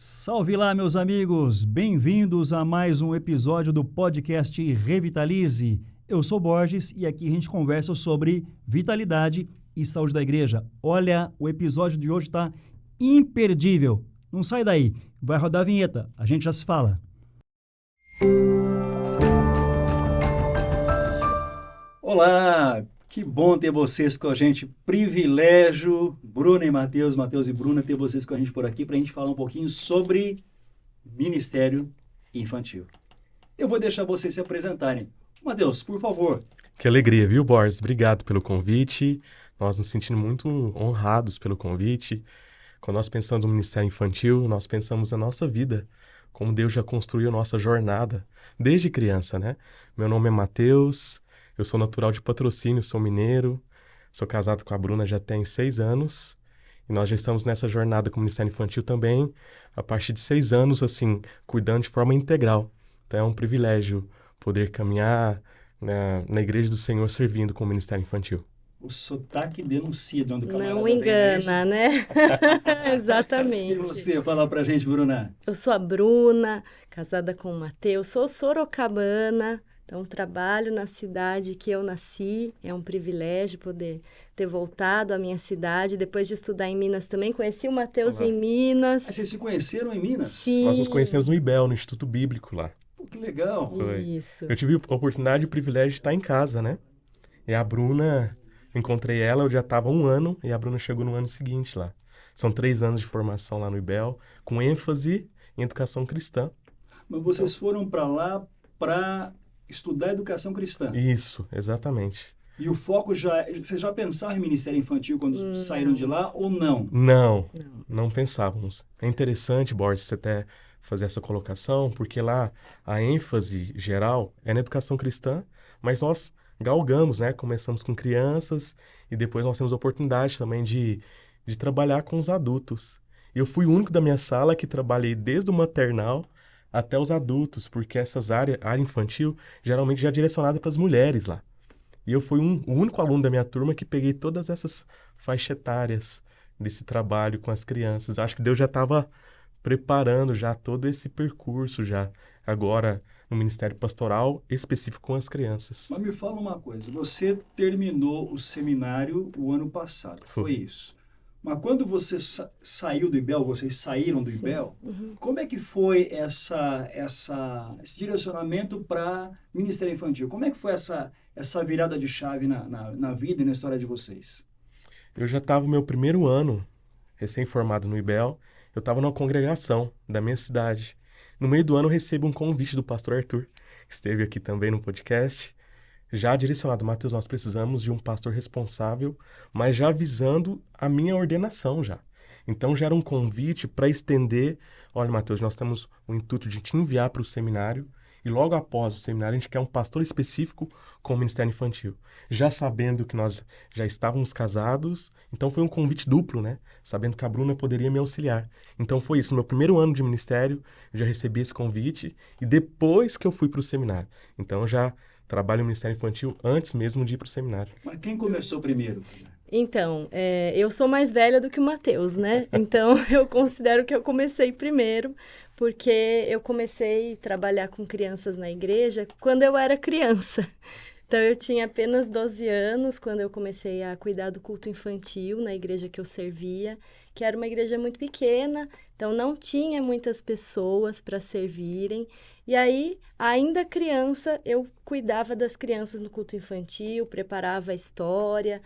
Salve lá, meus amigos! Bem-vindos a mais um episódio do podcast Revitalize. Eu sou Borges e aqui a gente conversa sobre vitalidade e saúde da igreja. Olha, o episódio de hoje está imperdível. Não sai daí, vai rodar a vinheta, a gente já se fala. Olá, que bom ter vocês com a gente. Privilégio, Bruna e Matheus, Matheus e Bruna, ter vocês com a gente por aqui para a gente falar um pouquinho sobre Ministério Infantil. Eu vou deixar vocês se apresentarem. Matheus, por favor. Que alegria, viu, Borges? Obrigado pelo convite. Nós nos sentimos muito honrados pelo convite. Quando nós pensamos no Ministério Infantil, nós pensamos na nossa vida, como Deus já construiu nossa jornada, desde criança, né? Meu nome é Matheus, eu sou natural de Patrocínio, sou mineiro, sou casado com a Bruna já tem 6 anos, e nós já estamos nessa jornada com o Ministério Infantil também, a partir de 6 anos, assim, cuidando de forma integral. Então é um privilégio poder caminhar na Igreja do Senhor servindo com o Ministério Infantil. O sotaque denuncia de onde o camarada Não vem, engana, né? E Exatamente. você, fala pra gente, Bruna. Eu sou a Bruna, casada com o Matheus, sou sorocabana, então trabalho na cidade que eu nasci. É um privilégio poder ter voltado à minha cidade. Depois de estudar em Minas também, conheci o Matheus em Minas. Mas vocês se conheceram em Minas? Sim. Nós nos conhecemos no IBEL, no Instituto Bíblico lá. Pô, que legal. Foi. Isso. Eu tive a oportunidade e o privilégio de estar em casa, né? E a Bruna, encontrei ela, eu já estava 1 ano, e a Bruna chegou no ano seguinte lá. São 3 anos de formação lá no IBEL, com ênfase em educação cristã. Mas vocês foram para lá para estudar educação cristã. Isso, exatamente. E o foco vocês já pensaram em Ministério Infantil quando saíram de lá ou não? Não pensávamos. É interessante, Borges, você até fazer essa colocação, porque lá a ênfase geral é na educação cristã, mas nós galgamos, né? Começamos com crianças e depois nós temos a oportunidade também de trabalhar com os adultos. E eu fui o único da minha sala que trabalhei desde o maternal até os adultos, porque essas área infantil geralmente já é direcionada para as mulheres lá. E eu fui o único aluno da minha turma que peguei todas essas faixas etárias desse trabalho com as crianças. Acho que Deus já estava preparando já todo esse percurso já, agora no Ministério Pastoral específico com as crianças. Mas me fala uma coisa, você terminou o seminário o ano passado, foi isso? Mas quando você saiu do IBEL, vocês saíram do IBEL, como é que foi esse direcionamento para Ministério Infantil? Como é que foi essa virada de chave na vida e na história de vocês? Eu já estava no meu primeiro ano, recém-formado no IBEL, eu estava numa congregação da minha cidade. No meio do ano eu recebo um convite do pastor Arthur, que esteve aqui também no podcast, já direcionado, Matheus, nós precisamos de um pastor responsável, mas já visando a minha ordenação já. Então já era um convite para estender, olha, Matheus, nós temos o intuito de te enviar para o seminário e logo após o seminário a gente quer um pastor específico com o Ministério Infantil. Já sabendo que nós já estávamos casados, então foi um convite duplo, né? Sabendo que a Bruna poderia me auxiliar. Então foi isso, no meu primeiro ano de ministério, eu já recebi esse convite e depois que eu fui para o seminário. Então eu já trabalho no Ministério Infantil antes mesmo de ir para o seminário. Mas quem começou primeiro? Então, eu sou mais velha do que o Matheus, né? Então, eu considero que eu comecei primeiro, porque eu comecei a trabalhar com crianças na igreja quando eu era criança. Então, eu tinha apenas 12 anos quando eu comecei a cuidar do culto infantil na igreja que eu servia, que era uma igreja muito pequena, então não tinha muitas pessoas para servirem. E aí, ainda criança, eu cuidava das crianças no culto infantil, preparava a história,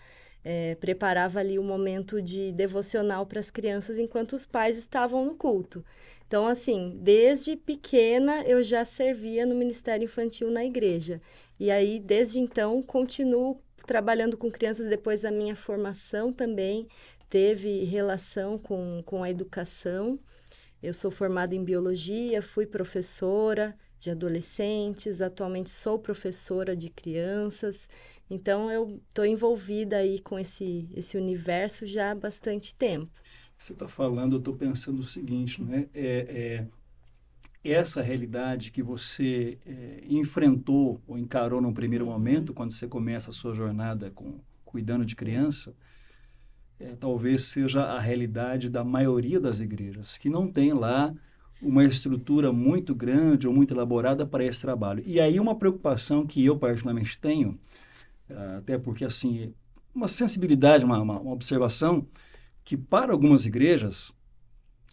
preparava ali o momento de devocional para as crianças enquanto os pais estavam no culto. Então, assim, desde pequena eu já servia no Ministério Infantil na igreja. E aí, desde então, continuo trabalhando com crianças depois da minha formação também. Teve relação com a educação. Eu sou formada em biologia, fui professora de adolescentes, atualmente sou professora de crianças. Então, eu estou envolvida aí com esse universo já há bastante tempo. Você está falando, eu estou pensando o seguinte, né? Essa realidade que você enfrentou ou encarou num primeiro momento, quando você começa a sua jornada cuidando de criança, talvez seja a realidade da maioria das igrejas, que não tem lá uma estrutura muito grande ou muito elaborada para esse trabalho. E aí uma preocupação que eu particularmente tenho, até porque assim, uma sensibilidade, uma observação, que para algumas igrejas,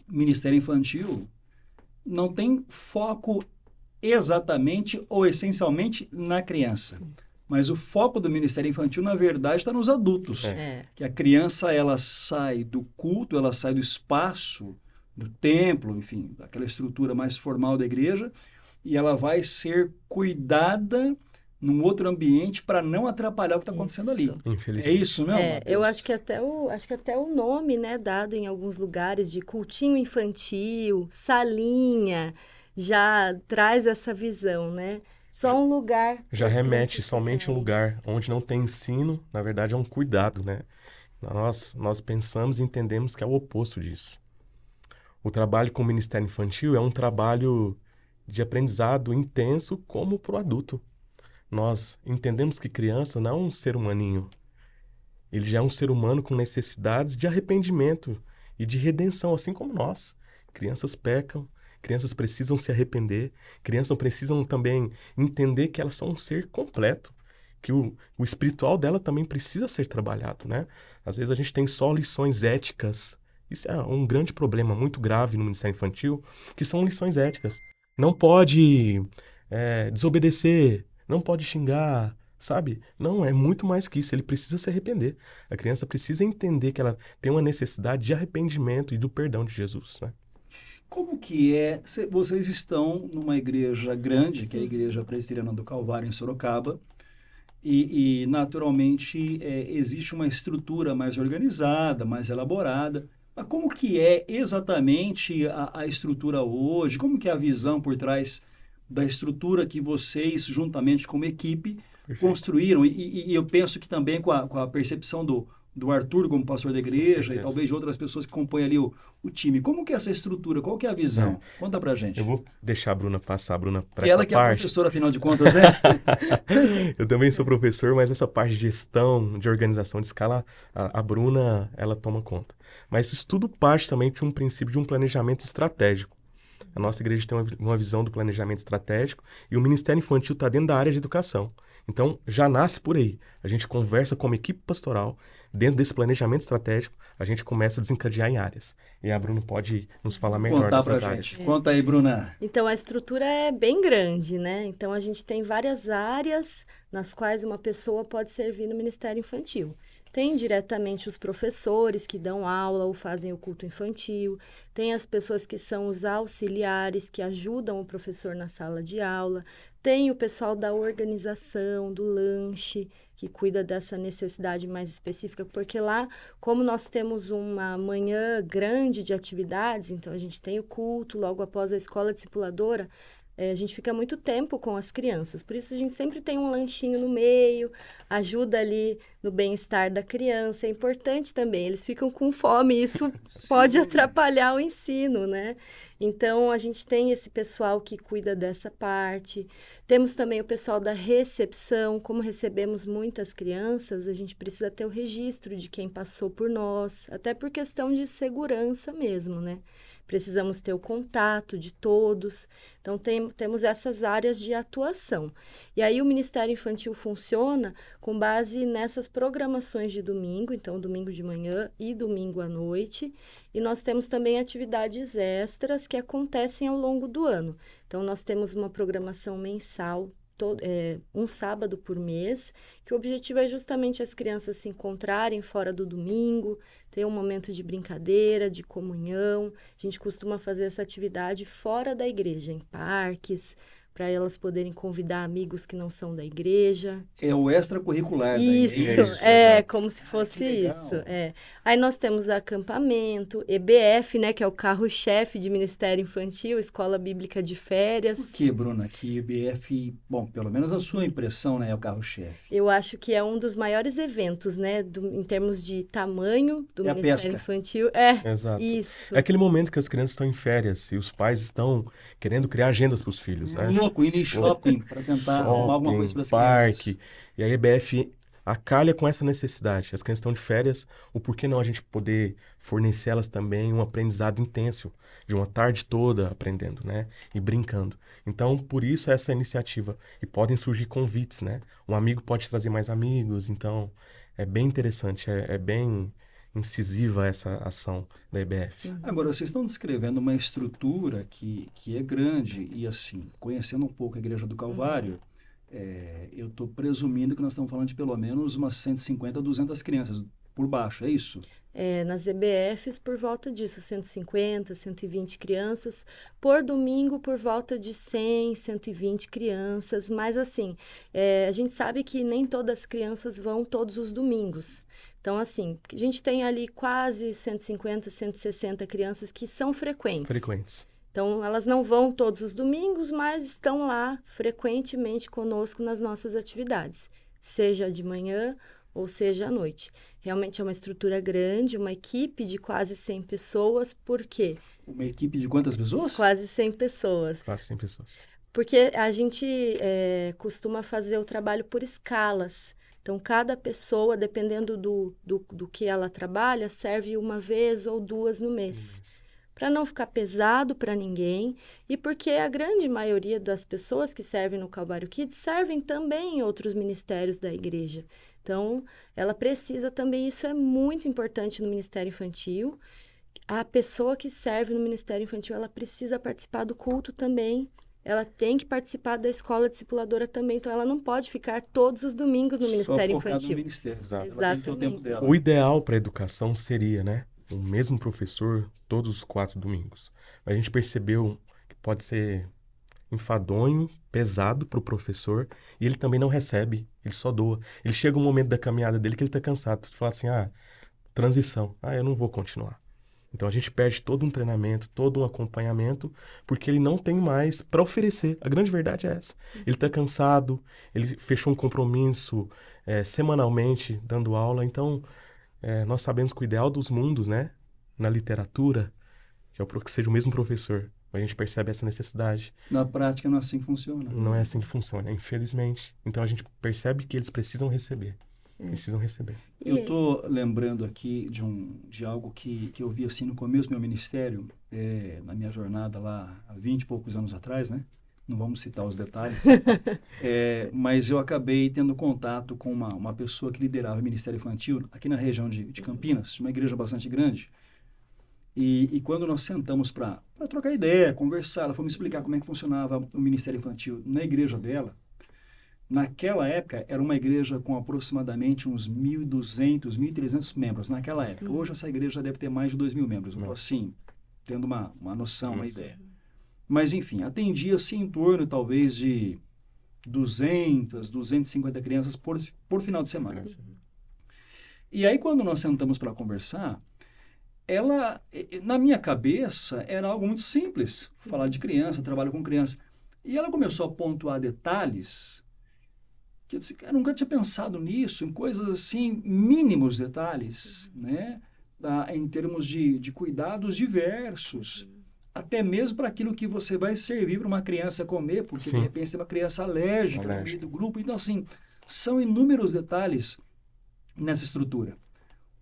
ministério infantil não tem foco exatamente ou essencialmente na criança. Mas o foco do ministério infantil, na verdade, está nos adultos. Que a criança, ela sai do culto, ela sai do espaço, do templo, enfim, daquela estrutura mais formal da igreja, e ela vai ser cuidada num outro ambiente para não atrapalhar o que está acontecendo ali. Infelizmente. É isso mesmo, Mateus? Eu acho que até o nome, né, dado em alguns lugares de cultinho infantil, salinha, já traz essa visão, né? Só um lugar. Já remete somente a um lugar onde não tem ensino, na verdade é um cuidado, né? Nós pensamos e entendemos que é o oposto disso. O trabalho com o Ministério Infantil é um trabalho de aprendizado intenso como para o adulto. Nós entendemos que criança não é um ser humaninho. Ele já é um ser humano com necessidades de arrependimento e de redenção, assim como nós. Crianças pecam, crianças precisam se arrepender, crianças precisam também entender que elas são um ser completo, que o espiritual dela também precisa ser trabalhado, né? Às vezes a gente tem só lições éticas. Isso é um grande problema muito grave no Ministério Infantil, que são lições éticas. Não pode desobedecer, não pode xingar, sabe? Não, é muito mais que isso. Ele precisa se arrepender. A criança precisa entender que ela tem uma necessidade de arrependimento e do perdão de Jesus, né? Como que é? Vocês estão numa igreja grande, que é a Igreja Presbiteriana do Calvário, em Sorocaba, e naturalmente, existe uma estrutura mais organizada, mais elaborada. Mas como que é exatamente a estrutura hoje? Como que é a visão por trás da estrutura que vocês, juntamente como equipe, construíram? E eu penso que também com a percepção do Arthur como pastor da igreja e talvez de outras pessoas que compõem ali o time. Como que é essa estrutura? Qual que é a visão? Conta pra gente. Eu vou deixar a Bruna passar, Bruna, para essa parte. Ela que é a professora, afinal de contas, né? Eu também sou professor, mas essa parte de gestão, de organização de escala, a Bruna, ela toma conta. Mas isso tudo parte também de um princípio de um planejamento estratégico. A nossa igreja tem uma visão do planejamento estratégico e o Ministério Infantil está dentro da área de educação. Então, já nasce por aí. A gente conversa como equipe pastoral, dentro desse planejamento estratégico, a gente começa a desencadear em áreas. E a Bruna pode nos falar melhor dessas áreas. Conta aí, Bruna. Então, a estrutura é bem grande, né? Então, a gente tem várias áreas nas quais uma pessoa pode servir no Ministério Infantil. Tem diretamente os professores que dão aula ou fazem o culto infantil, tem as pessoas que são os auxiliares que ajudam o professor na sala de aula, tem o pessoal da organização, do lanche, que cuida dessa necessidade mais específica, porque lá, como nós temos uma manhã grande de atividades, então a gente tem o culto, logo após a escola discipuladora, a gente fica muito tempo com as crianças, por isso a gente sempre tem um lanchinho no meio, ajuda ali no bem-estar da criança, é importante também, eles ficam com fome, isso pode atrapalhar o ensino, né? Então, a gente tem esse pessoal que cuida dessa parte, temos também o pessoal da recepção, como recebemos muitas crianças, a gente precisa ter o registro de quem passou por nós, até por questão de segurança mesmo, né? Precisamos ter o contato de todos. Então, temos essas áreas de atuação. E aí, o Ministério Infantil funciona com base nessas programações de domingo, então, domingo de manhã e domingo à noite. E nós temos também atividades extras que acontecem ao longo do ano. Então, nós temos uma programação mensal, um sábado por mês, que o objetivo é justamente as crianças se encontrarem fora do domingo, ter um momento de brincadeira, de comunhão. A gente costuma fazer essa atividade fora da igreja, em parques, para elas poderem convidar amigos que não são da igreja. É o extracurricular da igreja. Isso, como se fosse isso. Aí nós temos acampamento, EBF, né, que é o carro-chefe de Ministério Infantil, Escola Bíblica de Férias. Por que, Bruna, que EBF, bom, pelo menos a sua impressão, né, é o carro-chefe? Eu acho que é um dos maiores eventos, né, em termos de tamanho do Ministério Infantil. Exato. Isso. É aquele momento que as crianças estão em férias e os pais estão querendo criar agendas para os filhos, né? Louco, indo em shopping para tentar arrumar alguma coisa para as crianças. E a EBF, acalha com essa necessidade. As crianças estão de férias, o porquê não a gente poder fornecer elas também um aprendizado intenso, de uma tarde toda aprendendo, né? E brincando. Então, por isso essa iniciativa. E podem surgir convites, né? Um amigo pode trazer mais amigos, então é bem interessante, é bem incisiva essa ação da EBF. Agora, vocês estão descrevendo uma estrutura que é grande e, assim, conhecendo um pouco a Igreja do Calvário, eu estou presumindo que nós estamos falando de pelo menos umas 150, 200 crianças por baixo, é isso? Nas EBFs, por volta disso, 150, 120 crianças. Por domingo, por volta de 100, 120 crianças. Mas, assim, a gente sabe que nem todas as crianças vão todos os domingos. Então, assim, a gente tem ali quase 150, 160 crianças que são frequentes. Então, elas não vão todos os domingos, mas estão lá frequentemente conosco nas nossas atividades, seja de manhã ou seja à noite. Realmente é uma estrutura grande, uma equipe de quase 100 pessoas, por quê? Uma equipe de quantas pessoas? Quase 100 pessoas. Quase 100 pessoas. Porque a gente costuma fazer o trabalho por escalas. Então, cada pessoa, dependendo do que ela trabalha, serve uma vez ou duas no mês. Para não ficar pesado para ninguém e porque a grande maioria das pessoas que servem no Calvário Kids servem também em outros ministérios da igreja. Então, ela precisa também, isso é muito importante no Ministério Infantil. A pessoa que serve no Ministério Infantil, ela precisa participar do culto também. Ela tem que participar da escola discipuladora também, então ela não pode ficar todos os domingos no Ministério Infantil. No ministério. Exato. Ela tem que ter o tempo dela. O ideal para a educação seria, né? O mesmo professor todos os 4 domingos. Mas a gente percebeu que pode ser enfadonho, pesado para o professor, e ele também não recebe, ele só doa. Ele chega um momento da caminhada dele que ele está cansado. Tu fala assim, transição, eu não vou continuar. Então a gente perde todo um treinamento, todo um acompanhamento, porque ele não tem mais para oferecer. A grande verdade é essa. Ele está cansado, ele fechou um compromisso semanalmente dando aula, então nós sabemos que o ideal dos mundos, né, na literatura, que é que seja o mesmo professor, a gente percebe essa necessidade. Na prática não é assim que funciona. Não é assim que funciona, infelizmente. Então a gente percebe que eles precisam receber. Precisam receber. Eu estou lembrando aqui de algo que eu vi assim no começo do meu ministério, na minha jornada lá há 20 e poucos anos atrás, né? Não vamos citar os detalhes, mas eu acabei tendo contato com uma pessoa que liderava o Ministério Infantil aqui na região de Campinas, uma igreja bastante grande. E quando nós sentamos para trocar ideia, conversar, ela foi me explicar como é que funcionava o Ministério Infantil na igreja dela. Naquela época, era uma igreja com aproximadamente uns 1.200, 1.300 membros naquela época. Hoje, essa igreja já deve ter mais de 2.000 membros, assim, tendo uma noção, uma ideia. Mas, enfim, atendia-se em torno, talvez, de 200, 250 crianças por final de semana. E aí, quando nós sentamos para conversar, ela, na minha cabeça, era algo muito simples, falar de criança, trabalho com criança. E ela começou a pontuar detalhes que eu disse, eu nunca tinha pensado nisso, em coisas assim, mínimos detalhes, né? Em termos de cuidados diversos, até mesmo para aquilo que você vai servir para uma criança comer, porque de repente tem uma criança alérgica no meio do grupo. Então, assim, são inúmeros detalhes nessa estrutura.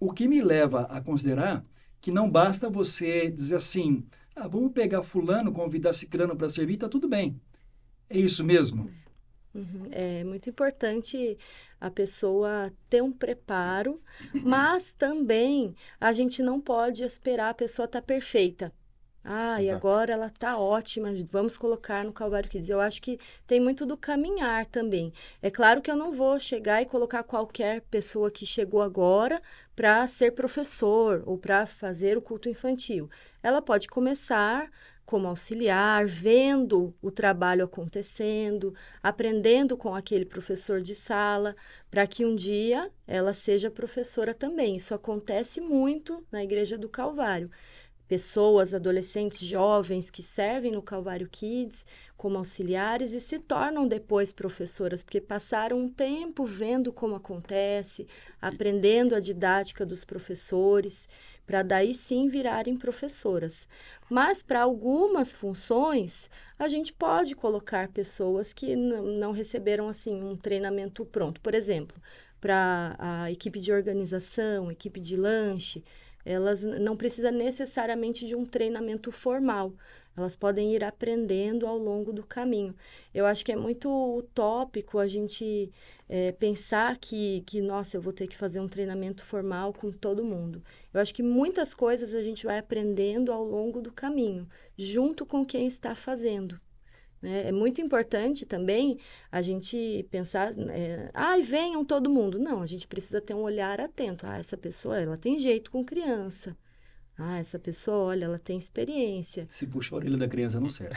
O que me leva a considerar que não basta você dizer assim, vamos pegar fulano, convidar ciclano para servir, está tudo bem. É isso mesmo? É muito importante a pessoa ter um preparo, mas também a gente não pode esperar a pessoa estar perfeita. E agora ela está ótima, vamos colocar no Calvário Kids. Eu acho que tem muito do caminhar também. É claro que eu não vou chegar e colocar qualquer pessoa que chegou agora para ser professor ou para fazer o culto infantil. Ela pode começar como auxiliar, vendo o trabalho acontecendo, aprendendo com aquele professor de sala, para que um dia ela seja professora também. Isso acontece muito na Igreja do Calvário. Pessoas, adolescentes, jovens que servem no Calvário Kids como auxiliares e se tornam depois professoras, porque passaram um tempo vendo como acontece, aprendendo a didática dos professores, para daí sim virarem professoras. Mas para algumas funções, a gente pode colocar pessoas que não receberam assim um treinamento pronto. Por exemplo, para a equipe de organização, equipe de lanche, elas não precisam necessariamente de um treinamento formal. Elas podem ir aprendendo ao longo do caminho. Eu acho que é muito utópico a gente pensar que, nossa, eu vou ter que fazer um treinamento formal com todo mundo. Eu acho que muitas coisas a gente vai aprendendo ao longo do caminho, junto com quem está fazendo. É muito importante também a gente pensar, venham todo mundo. Não, a gente precisa ter um olhar atento. Essa pessoa, ela tem jeito com criança. Essa pessoa, olha, ela tem experiência. Se puxa a orelha da criança, não serve.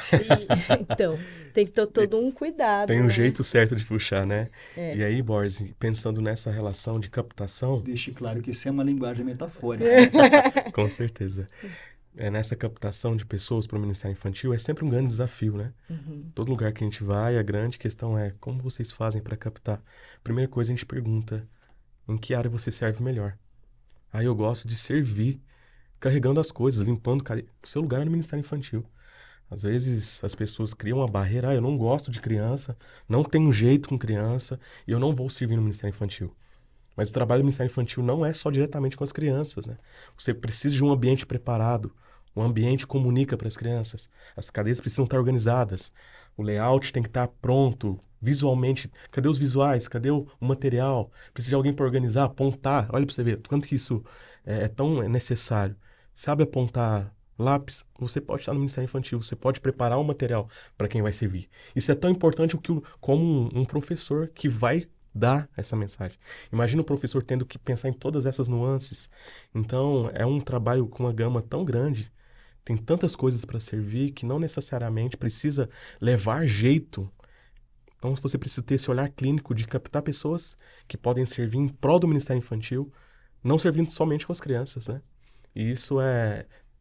Então, tem que ter todo um cuidado. Tem um né? jeito certo de puxar, né? E aí, Borges, pensando nessa relação de captação... Deixe claro que isso é uma linguagem metafórica. Com certeza. Nessa captação de pessoas para o Ministério Infantil é sempre um grande desafio, né? Todo lugar que a gente vai, a grande questão é como vocês fazem para captar. Primeira coisa, a gente pergunta em que área você serve melhor. Aí eu gosto de servir, carregando as coisas, limpando o seu lugar é no Ministério Infantil. Às vezes as pessoas criam uma barreira, eu não gosto de criança, não tenho jeito com criança e eu não vou servir no Ministério Infantil. Mas o trabalho do Ministério Infantil não é só diretamente com as crianças, né? Você precisa de um ambiente preparado, um ambiente que comunica para as crianças. As cadeiras precisam estar organizadas, o layout tem que estar pronto, visualmente. Cadê os visuais? Cadê o material? Precisa de alguém para organizar, apontar. Olha para você ver quanto que isso é tão necessário. Sabe apontar lápis? Você pode estar no Ministério Infantil, você pode preparar um material para quem vai servir. Isso é tão importante como um professor que vai dar essa mensagem. Imagina o professor tendo que pensar em todas essas nuances. Então, é um trabalho com uma gama tão grande, tem tantas coisas para servir que não necessariamente precisa levar jeito. Então, você precisa ter esse olhar clínico de captar pessoas que podem servir em prol do Ministério Infantil, não servindo somente com as crianças, né? E isso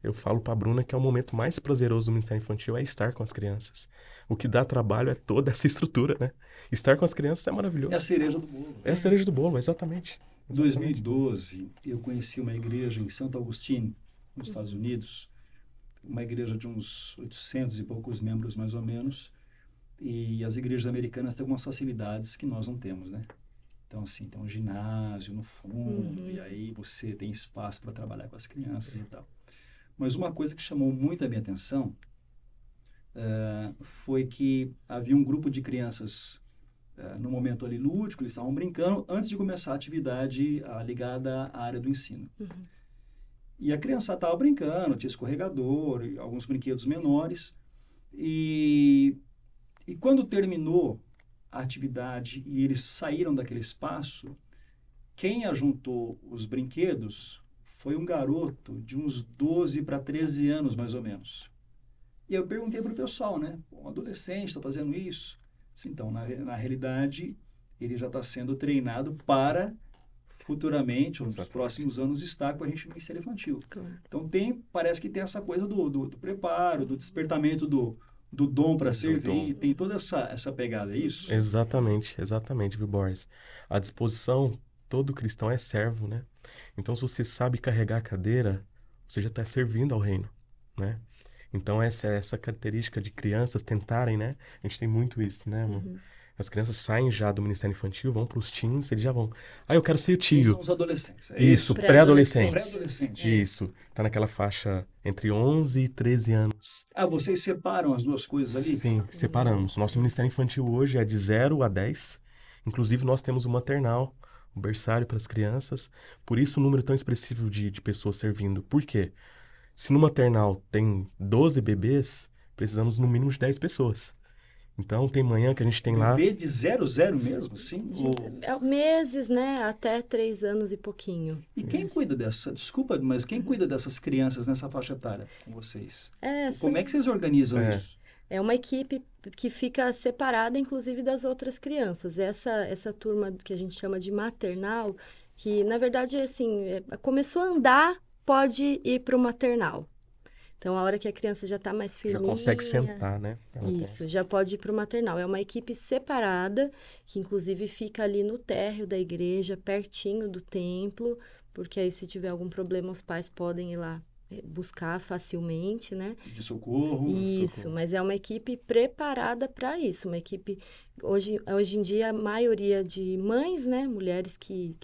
eu falo para a Bruna que é o momento mais prazeroso do Ministério Infantil é estar com as crianças. O que dá trabalho é toda essa estrutura, né? Estar com as crianças é maravilhoso. É a cereja do bolo. É a cereja do bolo, exatamente. Em 2012, eu conheci uma igreja em Santo Agostinho, nos Estados Unidos, uma igreja de uns 800 e poucos membros, mais ou menos, e as igrejas americanas têm algumas facilidades que nós não temos, né? Então, assim, tem um ginásio no fundo, e aí você tem espaço para trabalhar com as crianças e tal. Mas uma coisa que chamou muito a minha atenção foi que havia um grupo de crianças no momento ali lúdico, eles estavam brincando antes de começar a atividade ligada à área do ensino. E a criança estava brincando, tinha escorregador, alguns brinquedos menores. E quando terminou a atividade e eles saíram daquele espaço, quem ajuntou os brinquedos foi um garoto de uns 12 para 13 anos, mais ou menos. E eu perguntei para o pessoal, né? Um adolescente está fazendo isso? Então, na realidade, ele já está sendo treinado para futuramente, ou nos próximos anos, estar com a gente no Ministério Infantil. Claro. Então, parece que tem essa coisa do preparo, do despertamento do dom para servir, tem toda essa pegada, é isso? Exatamente, viu, Borges? A disposição, todo cristão é servo, né? Então, se você sabe carregar a cadeira, você já está servindo ao reino, né? Então, essa característica de crianças tentarem, né? A gente tem muito isso, né, amor? As crianças saem já do Ministério Infantil, vão para os teens, eles já vão. Eu quero ser o tio. São os adolescentes. Isso, pré-adolescentes. Pré-adolescente. Isso, tá naquela faixa entre 11 e 13 anos. Vocês separam as duas coisas ali? Sim, separamos. Nosso Ministério Infantil hoje é de 0 a 10. Inclusive, nós temos o maternal, o berçário para as crianças. Por isso, o número tão expressivo de pessoas servindo. Por quê? Se no maternal tem 12 bebês, precisamos no mínimo de 10 pessoas. Então, tem manhã que a gente tem lá... Bebê de 0 mesmo, sim? Meses, né? Até 3 anos e pouquinho. E quem cuida desculpa, mas quem cuida dessas crianças nessa faixa etária com vocês? Como é que vocês organizam isso? É uma equipe que fica separada, inclusive, das outras crianças. Essa turma que a gente chama de maternal, que, na verdade, assim, começou a andar, pode ir para o maternal. Então, a hora que a criança já está mais firminha... Já consegue sentar, né? Isso, já pode ir para o maternal. É uma equipe separada, que inclusive fica ali no térreo da igreja, pertinho do templo, porque aí se tiver algum problema, os pais podem ir lá buscar facilmente, né? De socorro. Isso, mas é uma equipe preparada para isso, uma equipe, hoje em dia, a maioria de mães, né, mulheres que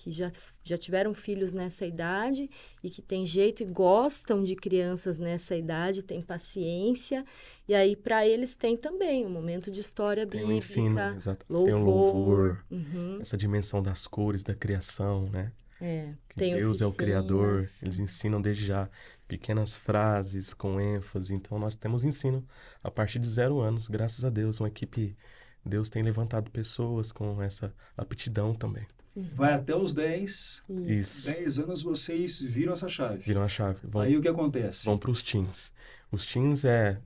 já tiveram filhos nessa idade e que têm jeito e gostam de crianças nessa idade, têm paciência, e aí para eles tem também um momento de história Tem bíblica, um ensino, exato. louvor. Tem um louvor, Uhum. essa dimensão das cores, da criação, né? Que Tem Deus é o Criador, oficinas. eles ensinam desde já pequenas frases com ênfase, então nós temos ensino a partir de 0 anos, graças a Deus, uma equipe, Deus tem levantado pessoas com essa aptidão também. Vai até os 10. Isso. 10 anos vocês viram essa chave. Viram a chave. Aí o que acontece? Vão para os teens. Os teens é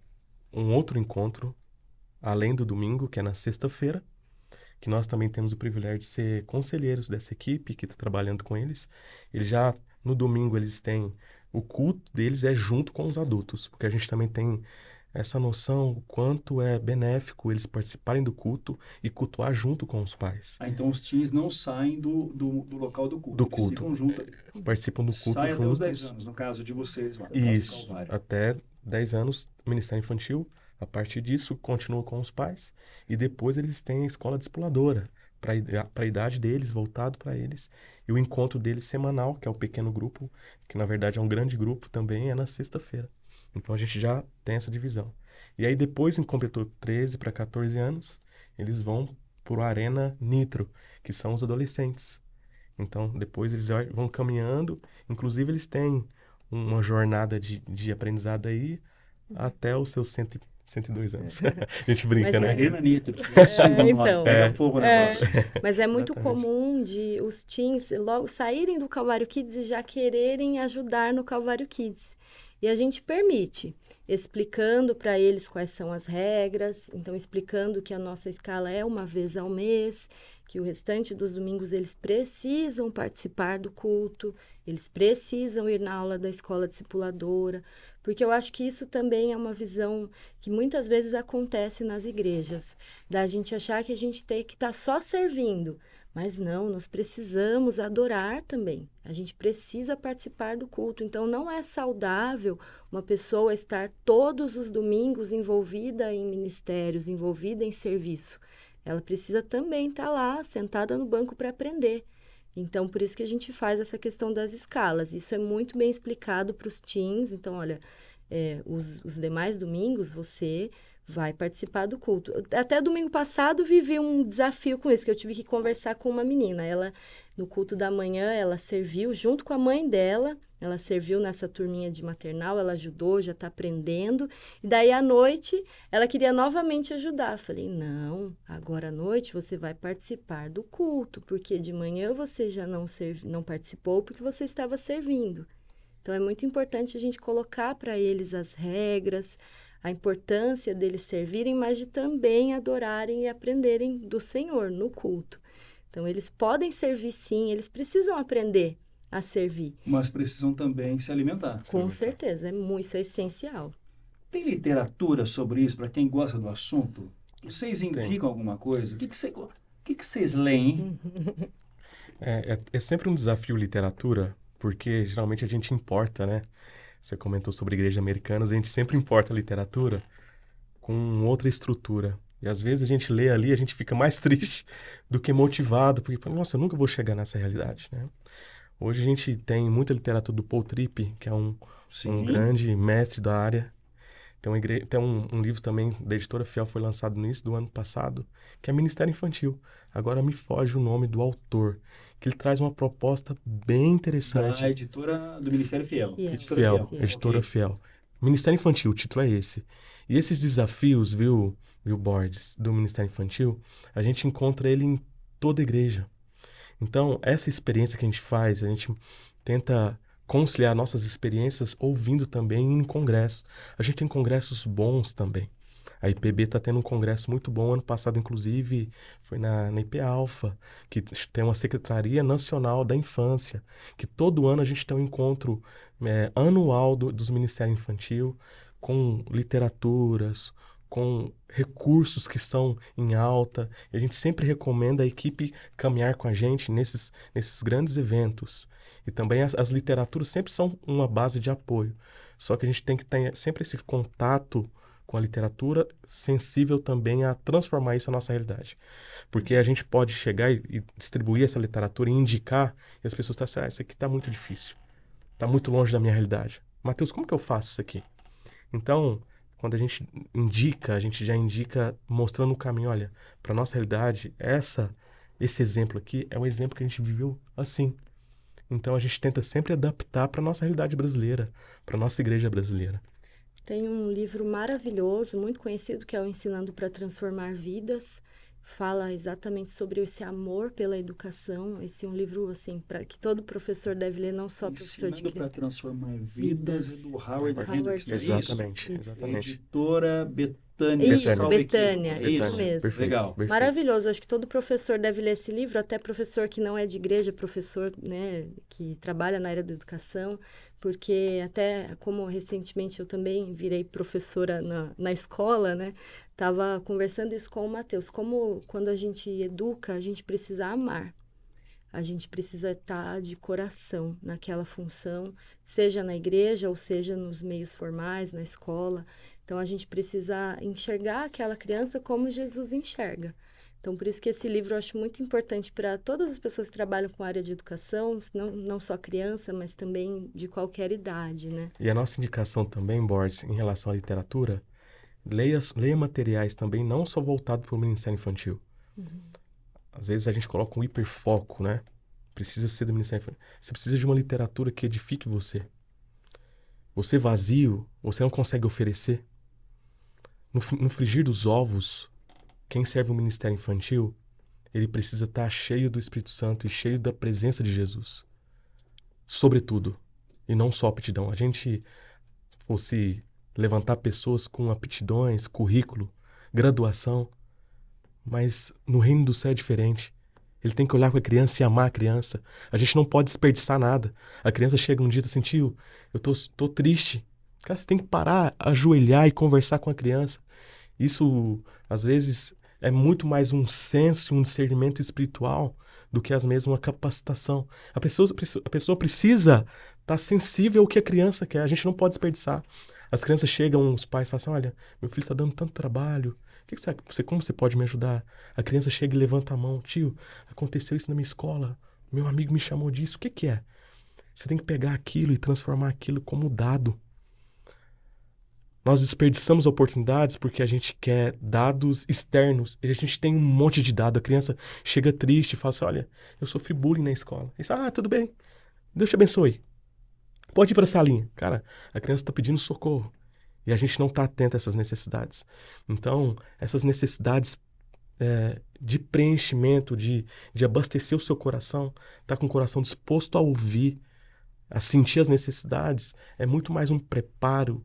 um outro encontro, além do domingo, que é na sexta-feira, que nós também temos o privilégio de ser conselheiros dessa equipe que está trabalhando com eles. Eles já, no domingo, eles têm... O culto deles é junto com os adultos, porque a gente também tem essa noção o quanto é benéfico eles participarem do culto e cultuar junto com os pais. Então os teens não saem do local do culto. Do Eles culto. ficam juntos. Participam do culto Sai juntos. até os 10 anos, no caso de vocês lá. No Isso, caso do Calvário. até 10 anos, Ministério Infantil. A partir disso, continua com os pais. E depois eles têm a escola discipuladora, para a idade deles, voltado para eles. E o encontro deles semanal, que é o pequeno grupo, que na verdade é um grande grupo também, é na sexta-feira. Então a gente já tem essa divisão. E aí depois, em completou 13 para 14 anos, eles vão para o Arena Nitro, que são os adolescentes. Então depois eles vão caminhando, inclusive eles têm uma jornada de aprendizado aí até os seus 102 anos. A gente brinca, Mas né? Arena Nitro. Então. Pega fogo o negócio. Mas é muito Exatamente. comum de os teens logo saírem do Calvário Kids e já quererem ajudar no Calvário Kids. E a gente permite, explicando para eles quais são as regras, então explicando que a nossa escala é uma vez ao mês, que o restante dos domingos eles precisam participar do culto, eles precisam ir na aula da escola discipuladora, porque eu acho que isso também é uma visão que muitas vezes acontece nas igrejas, da gente achar que a gente tem que estar só servindo. Mas não, nós precisamos adorar também. A gente precisa participar do culto. Então, não é saudável uma pessoa estar todos os domingos envolvida em ministérios, envolvida em serviço. Ela precisa também estar lá, sentada no banco para aprender. Então, por isso que a gente faz essa questão das escalas. Isso é muito bem explicado para os teens. Então, olha, os demais domingos você vai participar do culto. Até domingo passado vivi um desafio com isso, que eu tive que conversar com uma menina. Ela, no culto da manhã, ela serviu junto com a mãe dela, ela serviu nessa turminha de maternal, ela ajudou, já está aprendendo. E daí, à noite, ela queria novamente ajudar. Falei, não, agora à noite você vai participar do culto, porque de manhã você já não participou porque você estava servindo. Então, é muito importante a gente colocar para eles as regras, a importância deles servirem, mas de também adorarem e aprenderem do Senhor no culto. Então, eles podem servir sim, eles precisam aprender a servir. Mas precisam também se alimentar. Com certeza, isso é essencial. Tem literatura sobre isso para quem gosta do assunto? Vocês indicam alguma coisa? O que vocês leem? É sempre um desafio literatura, porque geralmente a gente importa, né? Você comentou sobre igrejas americanas, a gente sempre importa a literatura com outra estrutura. E às vezes a gente lê ali, a gente fica mais triste do que motivado, porque, nossa, eu nunca vou chegar nessa realidade, né? Hoje a gente tem muita literatura do Paul Tripp, que é um grande mestre da área. Tem um livro também da Editora Fiel, foi lançado no início do ano passado, que é Ministério Infantil. Agora me foge o nome do autor, que ele traz uma proposta bem interessante. Da editora do Ministério Fiel. Editora Fiel. Ministério Infantil, o título é esse. E esses desafios, viu, Borges, do Ministério Infantil, a gente encontra ele em toda a igreja. Então, essa experiência que a gente faz, a gente tenta conciliar nossas experiências ouvindo também em congresso. A gente tem congressos bons também. A IPB está tendo um congresso muito bom. Ano passado, inclusive, foi na IP Alfa, que tem uma Secretaria Nacional da Infância, que todo ano a gente tem um encontro anual dos Ministérios Infantil, com literaturas, com recursos que estão em alta. E a gente sempre recomenda a equipe caminhar com a gente nesses grandes eventos. E também as literaturas sempre são uma base de apoio. Só que a gente tem que ter sempre esse contato com a literatura, sensível também a transformar isso na nossa realidade. Porque a gente pode chegar e distribuir essa literatura e indicar, e as pessoas estão assim, isso aqui está muito difícil, está muito longe da minha realidade. Mateus, como que eu faço isso aqui? Então, quando a gente indica, a gente já indica mostrando o caminho, olha, para nossa realidade, esse exemplo aqui é um exemplo que a gente viveu assim. Então, a gente tenta sempre adaptar para nossa realidade brasileira, para nossa igreja brasileira. Tem um livro maravilhoso, muito conhecido, que é o Ensinando para Transformar Vidas. Fala exatamente sobre esse amor pela educação. Esse é um livro, assim, que todo professor deve ler, não só professor de Ensinando para Transformar Vidas, é do Howard Hendricks. Exatamente, Isso. exatamente. Editora Betânia. Isso, Betânia, Isso isso mesmo. Perfeito, Legal. perfeito. Maravilhoso, acho que todo professor deve ler esse livro, até professor que não é de igreja, professor, né, que trabalha na área da educação, porque até como recentemente eu também virei professora na escola, né, estava conversando isso com o Mateus, como quando a gente educa, a gente precisa amar. A gente precisa estar de coração naquela função, seja na igreja ou seja nos meios formais, na escola. Então, a gente precisa enxergar aquela criança como Jesus enxerga. Então, por isso que esse livro eu acho muito importante para todas as pessoas que trabalham com a área de educação, não só criança, mas também de qualquer idade, né? E a nossa indicação também, Borges, em relação à literatura, leia materiais também não só voltados para o Ministério Infantil. Às vezes a gente coloca um hiperfoco, né? Precisa ser do Ministério Infantil. Você precisa de uma literatura que edifique você. Você vazio, você não consegue oferecer. No frigir dos ovos, quem serve o Ministério Infantil, ele precisa estar cheio do Espírito Santo e cheio da presença de Jesus. Sobretudo. E não só aptidão. A gente fosse levantar pessoas com aptidões, currículo, graduação, mas no reino do céu é diferente. Ele tem que olhar para a criança e amar a criança. A gente não pode desperdiçar nada. A criança chega um dia e diz assim, tio, eu tô triste. Cara, você tem que parar, ajoelhar e conversar com a criança. Isso, às vezes, é muito mais um senso, um discernimento espiritual do que às vezes uma capacitação. A pessoa precisa estar sensível ao que a criança quer. A gente não pode desperdiçar. As crianças chegam, os pais falam assim, olha, meu filho está dando tanto trabalho. Como você pode me ajudar? A criança chega e levanta a mão. Tio, aconteceu isso na minha escola. Meu amigo me chamou disso. O que é? Você tem que pegar aquilo e transformar aquilo como dado. Nós desperdiçamos oportunidades porque a gente quer dados externos. E a gente tem um monte de dados. A criança chega triste e fala assim, olha, eu sofri bullying na escola. E diz, tudo bem. Deus te abençoe. Pode ir para a salinha. Cara, a criança está pedindo socorro. E a gente não está atento a essas necessidades. Então, essas necessidades de preenchimento, de abastecer o seu coração, estar com o coração disposto a ouvir, a sentir as necessidades, é muito mais um preparo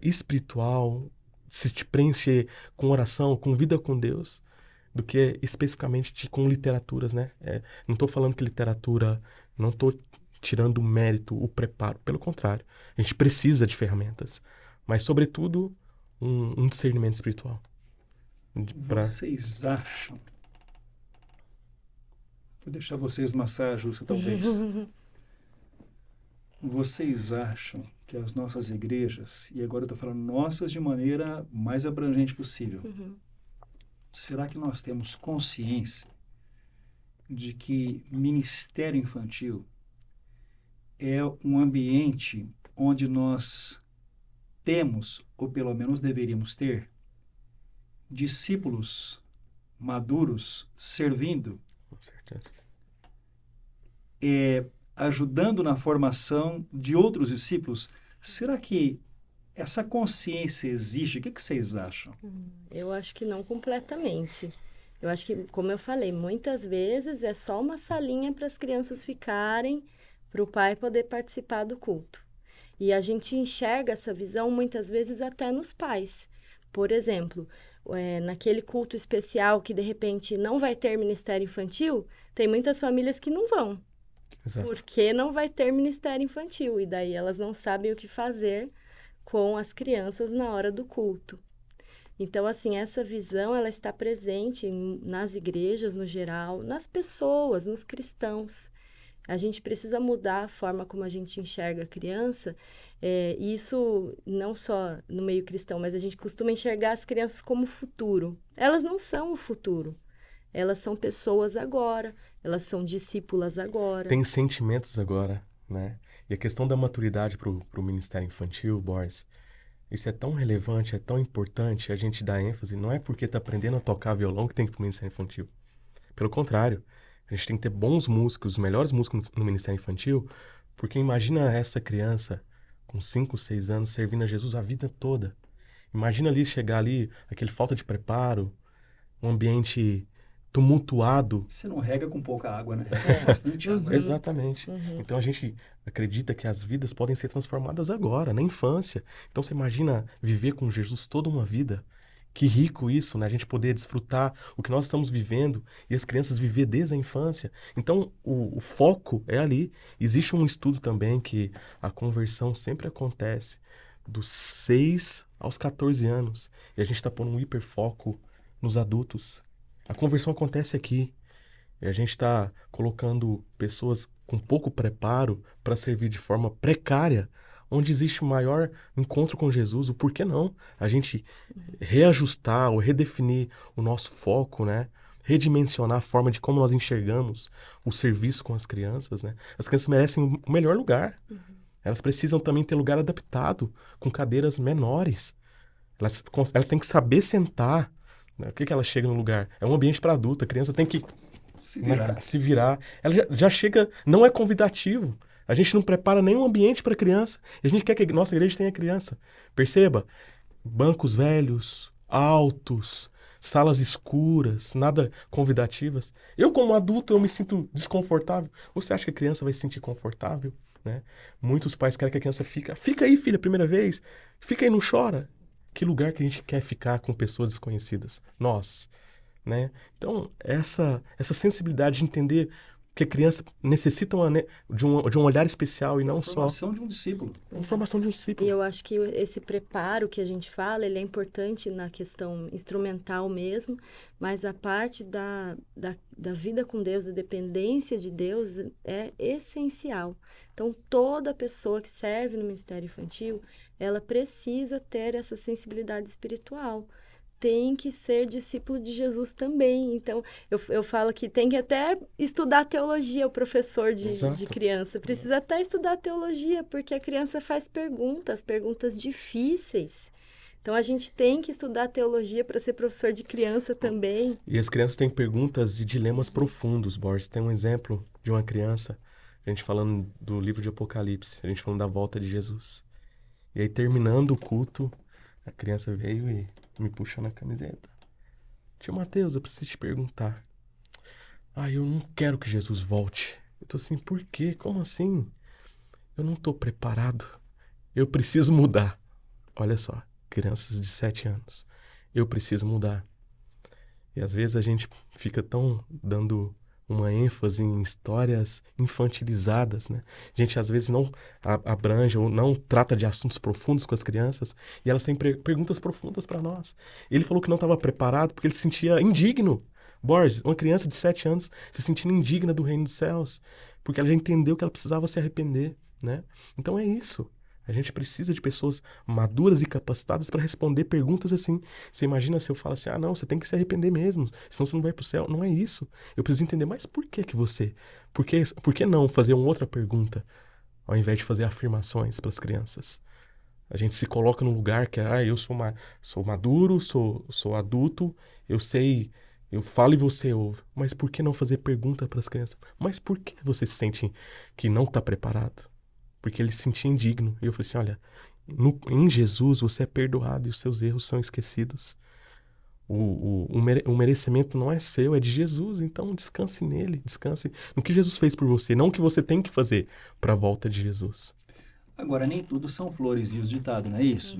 espiritual, se te preencher com oração, com vida com Deus, do que especificamente com literaturas, né? Não estou falando que literatura, não estou tirando o mérito, o preparo. Pelo contrário, a gente precisa de ferramentas. Mas, sobretudo, um discernimento espiritual. Vocês acham... Vou deixar vocês numa saia justa, talvez. Vocês acham que as nossas igrejas, e agora eu estou falando nossas de maneira mais abrangente possível, será que nós temos consciência de que ministério infantil é um ambiente onde nós temos, ou pelo menos deveríamos ter, discípulos maduros servindo, Com certeza. ajudando na formação de outros discípulos? Será que essa consciência existe? O que vocês acham? Eu acho que não completamente. Eu acho que, como eu falei, muitas vezes é só uma salinha para as crianças ficarem, para o pai poder participar do culto. E a gente enxerga essa visão muitas vezes até nos pais. Por exemplo, naquele culto especial que de repente não vai ter ministério infantil, tem muitas famílias que não vão. Exato. Porque não vai ter ministério infantil. E daí elas não sabem o que fazer com as crianças na hora do culto. Então, assim, essa visão, ela está presente nas igrejas no geral, nas pessoas, nos cristãos. A gente precisa mudar a forma como a gente enxerga a criança, e isso não só no meio cristão, mas a gente costuma enxergar as crianças como futuro. Elas não são o futuro. Elas são pessoas agora, elas são discípulas agora. Tem sentimentos agora, né? E a questão da maturidade para o ministério infantil, Boris, isso é tão relevante, é tão importante a gente dar ênfase. Não é porque está aprendendo a tocar violão que tem que ir para o ministério infantil. Pelo contrário, a gente tem que ter bons músicos, os melhores músicos no ministério infantil, porque imagina essa criança com 5, 6 anos servindo a Jesus a vida toda. Imagina ali chegar ali, aquele falta de preparo, um ambiente tumultuado. Você não rega com pouca água, né? Rega com bastante água. Exatamente. Então a gente acredita que as vidas podem ser transformadas agora, na infância. Então você imagina viver com Jesus toda uma vida. Que rico isso, né? A gente poder desfrutar o que nós estamos vivendo e as crianças viver desde a infância. Então, o foco é ali. Existe um estudo também que a conversão sempre acontece dos 6 aos 14 anos. E a gente está pondo um hiperfoco nos adultos. A conversão acontece aqui. E a gente está colocando pessoas com pouco preparo para servir de forma precária, onde existe o maior encontro com Jesus. O porquê não? A gente reajustar ou redefinir o nosso foco, né? Redimensionar a forma de como nós enxergamos o serviço com as crianças, né? As crianças merecem o melhor lugar. Elas precisam também ter lugar adaptado, com cadeiras menores. Elas têm que saber sentar. Né? O que ela chega no lugar? É um ambiente para adulto. A criança tem que se virar. Ela já chega, não é convidativo. A gente não prepara nenhum ambiente para criança. E a gente quer que a nossa igreja tenha criança. Perceba, bancos velhos, altos, salas escuras, nada convidativas. Eu, como adulto, eu me sinto desconfortável. Você acha que a criança vai se sentir confortável? Né? Muitos pais querem que a criança fica aí, filha, primeira vez. Fica aí, não chora. Que lugar que a gente quer ficar com pessoas desconhecidas? Nós. Né? Então, essa sensibilidade de entender que a criança necessita de um olhar especial e não só... Formação de um discípulo. Uma formação de um discípulo. E eu acho que esse preparo que a gente fala, ele é importante na questão instrumental mesmo, mas a parte da vida com Deus, da dependência de Deus, é essencial. Então, toda pessoa que serve no ministério infantil, ela precisa ter essa sensibilidade espiritual. Tem que ser discípulo de Jesus também. Então, eu falo que tem que até estudar teologia, o professor de criança. Precisa até estudar teologia, porque a criança faz perguntas difíceis. Então, a gente tem que estudar teologia para ser professor de criança também. E as crianças têm perguntas e dilemas profundos, Boris. Tem um exemplo de uma criança, a gente falando do livro de Apocalipse, a gente falando da volta de Jesus. E aí, terminando o culto, a criança veio e me puxa na camiseta. Tio Mateus, eu preciso te perguntar. Eu não quero que Jesus volte. Eu tô assim, por quê? Como assim? Eu não tô preparado. Eu preciso mudar. Olha só, crianças de 7 anos. Eu preciso mudar. E às vezes a gente fica tão dando uma ênfase em histórias infantilizadas, né? A gente às vezes não abrange ou não trata de assuntos profundos com as crianças e elas têm perguntas profundas para nós. Ele falou que não estava preparado porque ele se sentia indigno. Boris, uma criança de 7 anos se sentindo indigna do reino dos céus, porque ela já entendeu que ela precisava se arrepender, né? Então é isso. A gente precisa de pessoas maduras e capacitadas para responder perguntas assim. Você imagina se eu falo assim, não, você tem que se arrepender mesmo, senão você não vai para o céu. Não é isso. Eu preciso entender, mas por que você? Por que não fazer uma outra pergunta, ao invés de fazer afirmações para as crianças? A gente se coloca num lugar que eu sou maduro, sou adulto, eu sei, eu falo e você ouve. Mas por que não fazer pergunta para as crianças? Mas por que você se sente que não está preparado? Porque ele se sentia indigno. E eu falei assim, olha, em Jesus você é perdoado e os seus erros são esquecidos. O merecimento não é seu, é de Jesus. Então descanse nele, descanse no que Jesus fez por você, não o que você tem que fazer para a volta de Jesus. Agora, nem tudo são flores e os ditados, não é isso?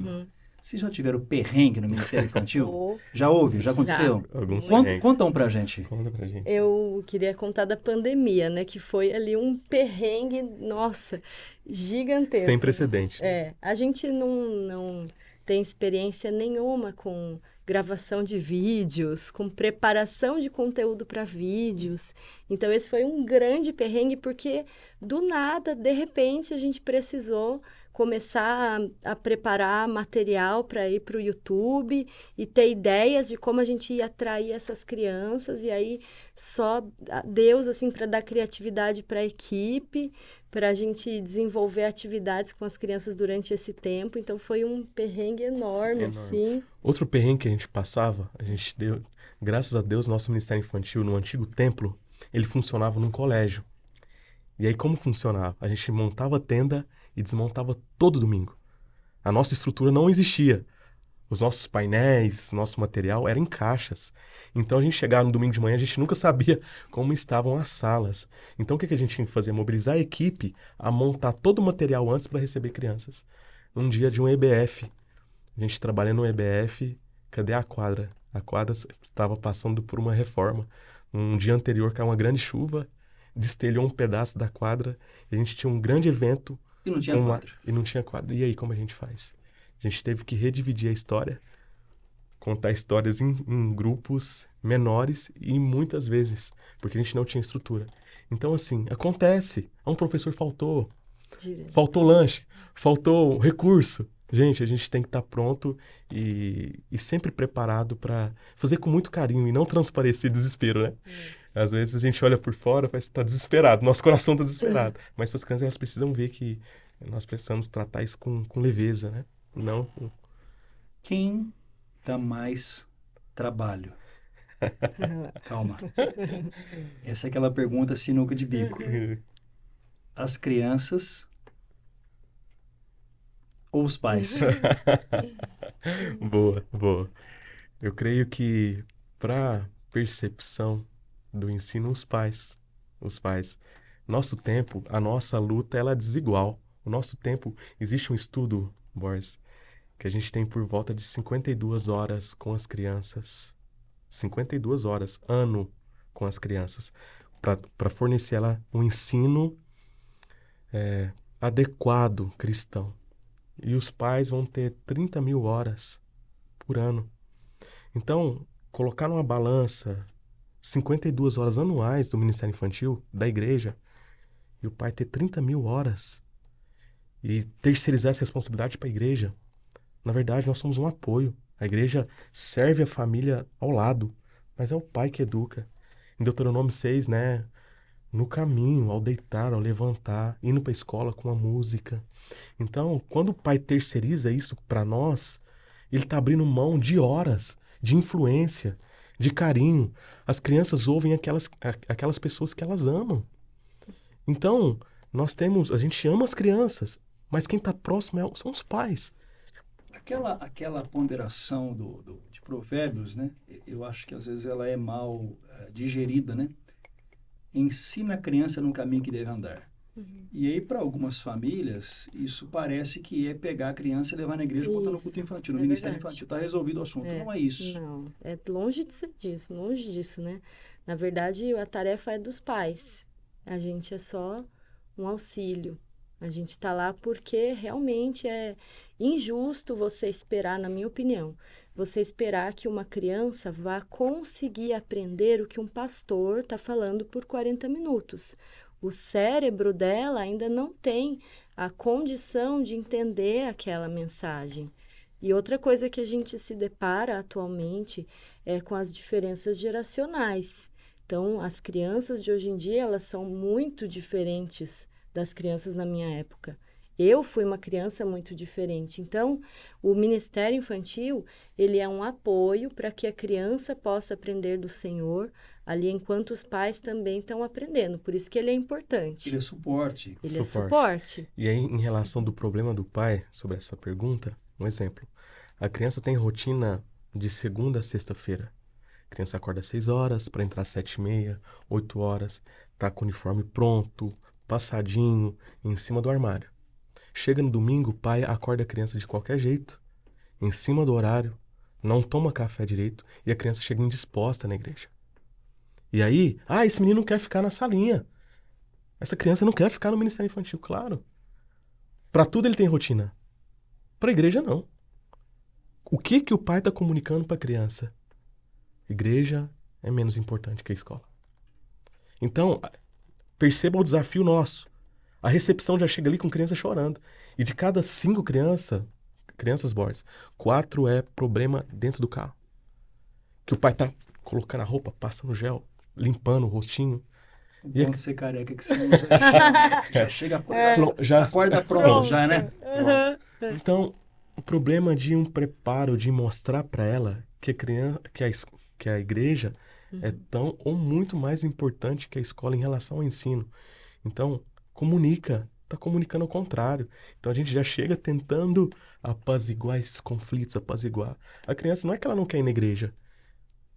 Vocês já tiveram perrengue no Ministério Infantil? Já houve? Já aconteceu? Alguns Conta um pra gente. Conta pra gente. Eu queria contar da pandemia, né? Que foi ali um perrengue, nossa, gigantesco. Sem precedente. A gente não tem experiência nenhuma com gravação de vídeos, com preparação de conteúdo para vídeos. Então, esse foi um grande perrengue, porque do nada, de repente, a gente precisou começar a preparar material para ir para o YouTube e ter ideias de como a gente ia atrair essas crianças. E aí, só Deus, assim, para dar criatividade para a equipe, para a gente desenvolver atividades com as crianças durante esse tempo. Então, foi um perrengue enorme, assim. Outro perrengue que a gente passava, graças a Deus, nosso Ministério Infantil, no antigo templo, ele funcionava num colégio. E aí, como funcionava? A gente montava tenda e desmontava todo domingo. A nossa estrutura não existia. Os nossos painéis, nosso material era em caixas. Então, a gente chegava no domingo de manhã, a gente nunca sabia como estavam as salas. Então, o que a gente tinha que fazer? Mobilizar a equipe a montar todo o material antes para receber crianças. Um dia de um EBF. A gente trabalhando no EBF, cadê a quadra? A quadra estava passando por uma reforma. Um dia anterior caiu uma grande chuva, destelhou um pedaço da quadra, e a gente tinha um grande evento. E não tinha quadra. E não tinha quadra. E aí, como a gente faz? A gente teve que redividir a história, contar histórias em grupos menores e muitas vezes, porque a gente não tinha estrutura. Então, assim, acontece. Um professor faltou, faltou lanche, faltou recurso. Gente, a gente tem que estar pronto e sempre preparado para fazer com muito carinho e não transparecer desespero, né? Às vezes a gente olha por fora e parece que está desesperado, nosso coração está desesperado. Mas as crianças elas precisam ver que nós precisamos tratar isso com leveza, né? Não. Quem dá mais trabalho? Calma. Essa é aquela pergunta sinuca de bico. As crianças ou os pais? Boa, boa. Eu creio que para percepção do ensino, os pais. Nosso tempo, a nossa luta, ela é desigual. O nosso tempo, existe um estudo, Boris, que a gente tem por volta de 52 horas com as crianças. 52 horas, ano, com as crianças. Para fornecer ela um ensino adequado cristão. E os pais vão ter 30 mil horas por ano. Então, colocar numa balança 52 horas anuais do Ministério Infantil, da igreja, e o pai ter 30 mil horas e terceirizar essa responsabilidade para a igreja. Na verdade, nós somos um apoio. A igreja serve a família ao lado, mas é o pai que educa. Em Deuteronômio 6, né? No caminho, ao deitar, ao levantar, indo para a escola com a música. Então, quando o pai terceiriza isso para nós, ele está abrindo mão de horas, de influência, de carinho. As crianças ouvem aquelas pessoas que elas amam. Então, a gente ama as crianças, mas quem está próximo são os pais. Aquela ponderação de Provérbios, né? Eu acho que às vezes ela é mal digerida, né? Ensina a criança no caminho que deve andar. E aí, para algumas famílias, isso parece que é pegar a criança e levar na igreja e botar no culto infantil, no ministério infantil. Está resolvido o assunto. Não é isso. Não, é longe de ser disso, longe disso, né? Na verdade, a tarefa é dos pais. A gente é só um auxílio. A gente está lá porque realmente é injusto você esperar, na minha opinião, você esperar que uma criança vá conseguir aprender o que um pastor está falando por 40 minutos. O cérebro dela ainda não tem a condição de entender aquela mensagem. E outra coisa que a gente se depara atualmente é com as diferenças geracionais. Então, as crianças de hoje em dia, elas são muito diferentes das crianças na minha época. Eu fui uma criança muito diferente. Então, o Ministério Infantil, ele é um apoio para que a criança possa aprender do Senhor, ali enquanto os pais também estão aprendendo. Por isso que ele é importante. Ele é suporte. Ele é suporte. E aí, em relação do problema do pai, sobre essa pergunta, um exemplo. A criança tem rotina de segunda a sexta-feira. A criança acorda às 6 horas para entrar às 7h30, 8 horas, tá com o uniforme pronto, passadinho, em cima do armário. Chega no domingo, o pai acorda a criança de qualquer jeito, em cima do horário, não toma café direito e a criança chega indisposta na igreja. E aí, esse menino não quer ficar na salinha. Essa criança não quer ficar no Ministério Infantil, claro. Para tudo ele tem rotina. Para a igreja, não. O que o pai está comunicando para a criança? Igreja é menos importante que a escola. Então, perceba o desafio nosso. A recepção já chega ali com criança chorando. E de cada 5 crianças, Borges, 4 é problema dentro do carro. Que o pai tá colocando a roupa, passando gel, limpando o rostinho. E quando você careca que você já chega acorda pronto, já, né? Então, o problema de um preparo, de mostrar para ela que a igreja é tão ou muito mais importante que a escola em relação ao ensino. Então, está comunicando ao contrário. Então, a gente já chega tentando apaziguar esses conflitos, apaziguar. A criança não é que ela não quer ir na igreja,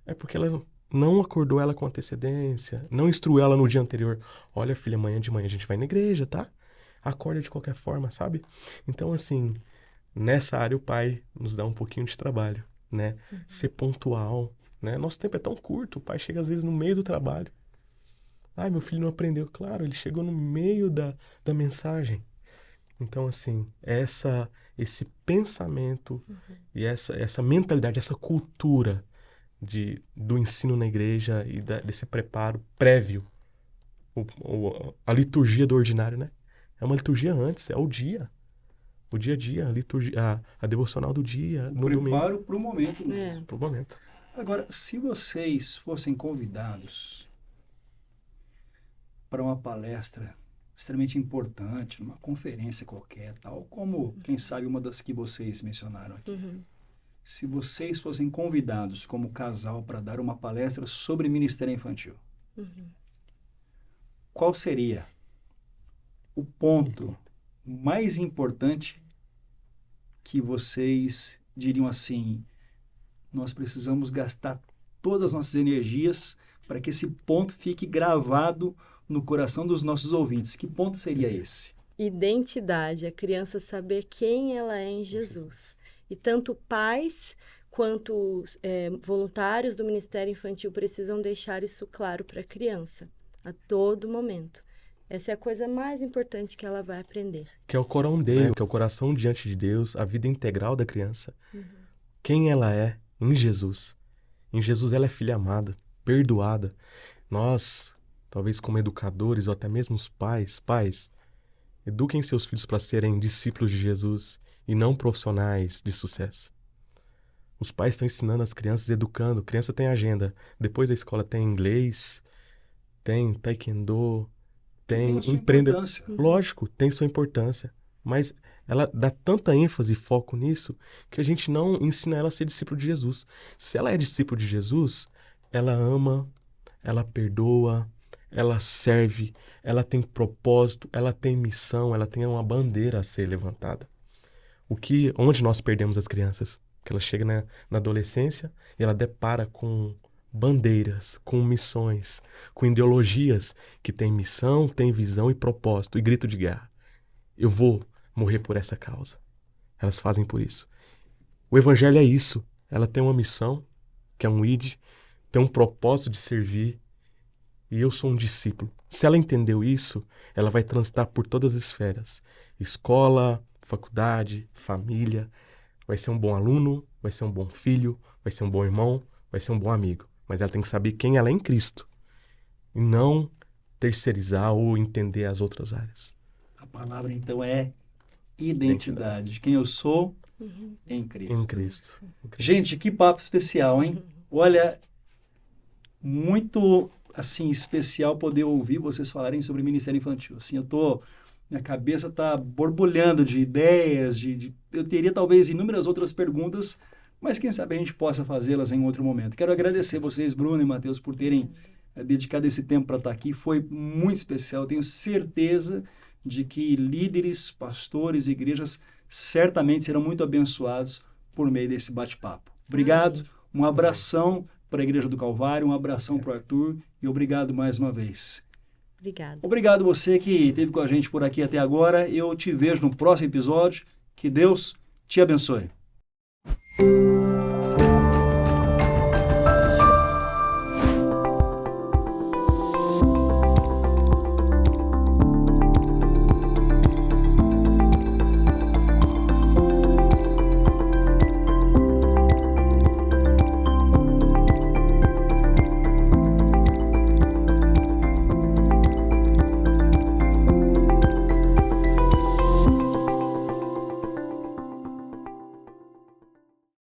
é porque ela não acordou ela com antecedência, não instruiu ela no dia anterior. Olha, filha, amanhã de manhã a gente vai na igreja, tá? Acorda de qualquer forma, sabe? Então, assim, nessa área o pai nos dá um pouquinho de trabalho, né? Ser pontual, né? Nosso tempo é tão curto, o pai chega às vezes no meio do trabalho. Ai, meu filho não aprendeu. Claro, ele chegou no meio da mensagem. Então, assim, esse pensamento e essa mentalidade, essa cultura do ensino na igreja e desse preparo prévio, a liturgia do ordinário, né? É uma liturgia antes, é o dia a dia, a liturgia, a devocional do dia, no domingo. Preparo para o momento mesmo. Pro momento. Agora, se vocês fossem convidados para uma palestra extremamente importante, numa conferência qualquer, tal como, quem sabe, uma das que vocês mencionaram aqui. Se vocês fossem convidados como casal para dar uma palestra sobre ministério infantil, qual seria o ponto mais importante que vocês diriam assim, nós precisamos gastar todas as nossas energias para que esse ponto fique gravado no coração dos nossos ouvintes? Que ponto seria esse? Identidade, a criança saber quem ela é em Jesus. E tanto pais quanto voluntários do Ministério Infantil precisam deixar isso claro para a criança, a todo momento. Essa é a coisa mais importante que ela vai aprender. Que é o corondeio, que é o coração diante de Deus, a vida integral da criança. Quem ela é em Jesus. Em Jesus ela é filha amada, perdoada. Nós, talvez como educadores ou até mesmo os pais, eduquem seus filhos para serem discípulos de Jesus e não profissionais de sucesso. Os pais estão ensinando as crianças, educando. Criança tem agenda. Depois da escola tem inglês, tem taekwondo, tem empreendedorismo. Lógico, tem sua importância. Mas ela dá tanta ênfase e foco nisso que a gente não ensina ela a ser discípulo de Jesus. Se ela é discípulo de Jesus, ela ama, ela perdoa, ela serve, ela tem propósito, ela tem missão, ela tem uma bandeira a ser levantada. Onde nós perdemos as crianças? Que ela chega na adolescência e ela depara com bandeiras, com missões, com ideologias que têm missão, têm visão e propósito e grito de guerra. Eu vou morrer por essa causa. Elas fazem por isso. O evangelho é isso. Ela tem uma missão, que é um ID, tem um propósito de servir, e eu sou um discípulo. Se ela entendeu isso, ela vai transitar por todas as esferas. Escola, faculdade, família. Vai ser um bom aluno, vai ser um bom filho, vai ser um bom irmão, vai ser um bom amigo. Mas ela tem que saber quem ela é em Cristo. E não terceirizar ou entender as outras áreas. A palavra, então, é identidade. Quem eu sou em Cristo. Em Cristo. Gente, que papo especial, hein? Olha, muito, assim, especial poder ouvir vocês falarem sobre Ministério Infantil. Assim, minha cabeça está borbulhando de ideias, eu teria talvez inúmeras outras perguntas, mas quem sabe a gente possa fazê-las em outro momento. Quero agradecer vocês, Bruno e Matheus, por terem dedicado esse tempo para estar aqui. Foi muito especial. Tenho certeza de que líderes, pastores, igrejas certamente serão muito abençoados por meio desse bate-papo. Obrigado, um abração para a Igreja do Calvário, um abração para o Arthur e obrigado mais uma vez. Obrigada. Obrigado você que esteve com a gente por aqui até agora. Eu te vejo no próximo episódio. Que Deus te abençoe.